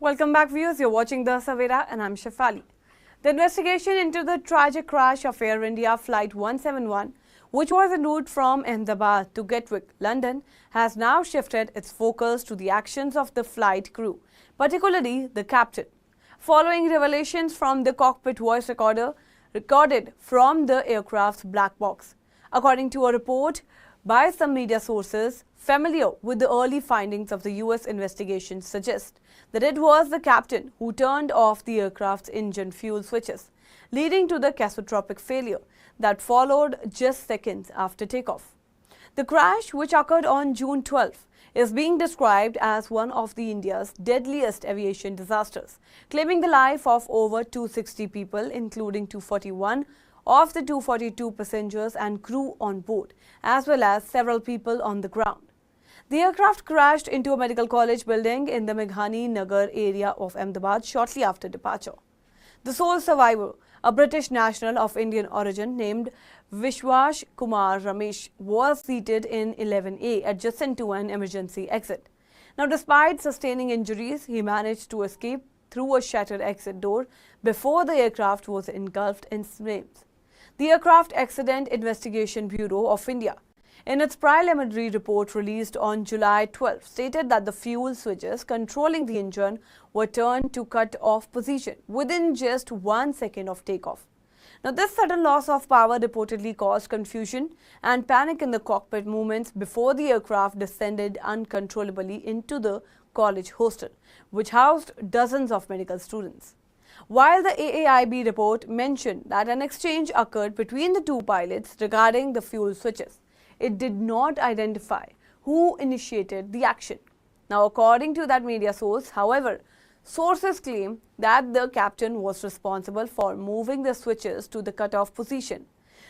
Welcome back, viewers. You're watching The Savera and I'm Shefali. The investigation into the tragic crash of Air India Flight 171, which was en route from Ahmedabad to Gatwick, London, has now shifted its focus to the actions of the flight crew, particularly the captain, following revelations from the cockpit voice recorder recorded from the aircraft's black box. According to a report by some media sources familiar with the early findings of the US investigation, suggest that it was the captain who turned off the aircraft's engine fuel switches, leading to the catastrophic failure that followed just seconds after takeoff. The crash, which occurred on June 12, is being described as one of India's deadliest aviation disasters, claiming the life of over 260 people, including 241 of the 242 passengers and crew on board, as well as several people on the ground. The aircraft crashed into a medical college building in the Meghani Nagar area of Ahmedabad shortly after departure. The sole survivor, a British national of Indian origin named Vishwas Kumar Ramesh, was seated in 11A adjacent to an emergency exit. Now, despite sustaining injuries, he managed to escape through a shattered exit door before the aircraft was engulfed in flames. The Aircraft Accident Investigation Bureau of India, in its preliminary report released on July 12, stated that the fuel switches controlling the engine were turned to cut-off position within just 1 second of takeoff. Now, this sudden loss of power reportedly caused confusion and panic in the cockpit moments before the aircraft descended uncontrollably into the college hostel, which housed dozens of medical students. While the AAIB report mentioned that an exchange occurred between the two pilots regarding the fuel switches, it did not identify who initiated the action. Now, according to that media source, however, sources claim that the captain was responsible for moving the switches to the cutoff position.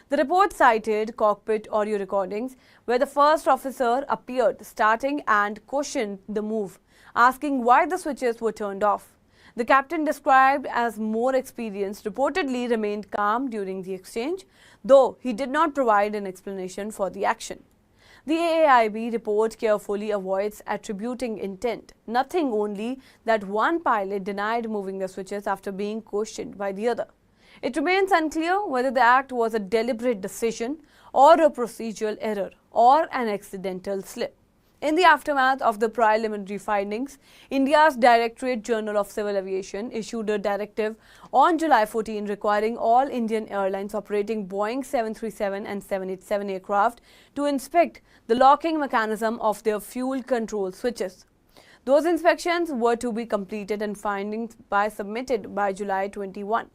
The report cited cockpit audio recordings where the first officer appeared starting and questioned the move, asking why the switches were turned off. The captain, described as more experienced, reportedly remained calm during the exchange, though he did not provide an explanation for the action. The AAIB report carefully avoids attributing intent, noting only that one pilot denied moving the switches after being questioned by the other. It remains unclear whether the act was a deliberate decision or a procedural error or an accidental slip. In the aftermath of the preliminary findings, India's Directorate General of Civil Aviation issued a directive on July 14 requiring all Indian airlines operating Boeing 737 and 787 aircraft to inspect the locking mechanism of their fuel control switches. Those inspections were to be completed and findings submitted by July 21.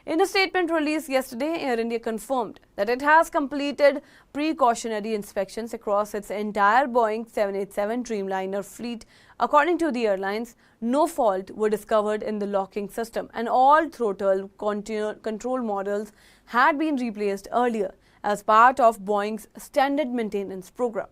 In a statement released yesterday, Air India confirmed that it has completed precautionary inspections across its entire Boeing 787 Dreamliner fleet. According to the airlines, no fault were discovered in the locking system and all throttle control models had been replaced earlier as part of Boeing's standard maintenance program.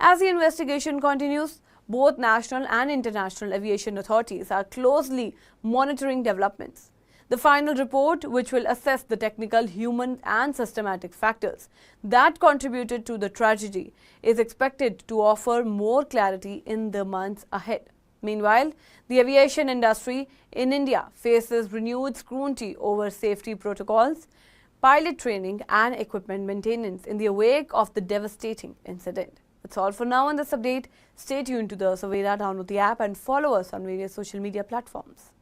As the investigation continues, both national and international aviation authorities are closely monitoring developments. The final report, which will assess the technical, human and systematic factors that contributed to the tragedy, is expected to offer more clarity in the months ahead. Meanwhile, the aviation industry in India faces renewed scrutiny over safety protocols, pilot training and equipment maintenance in the wake of the devastating incident. That's all for now on this update. Stay tuned to The Savera, download the app and follow us on various social media platforms.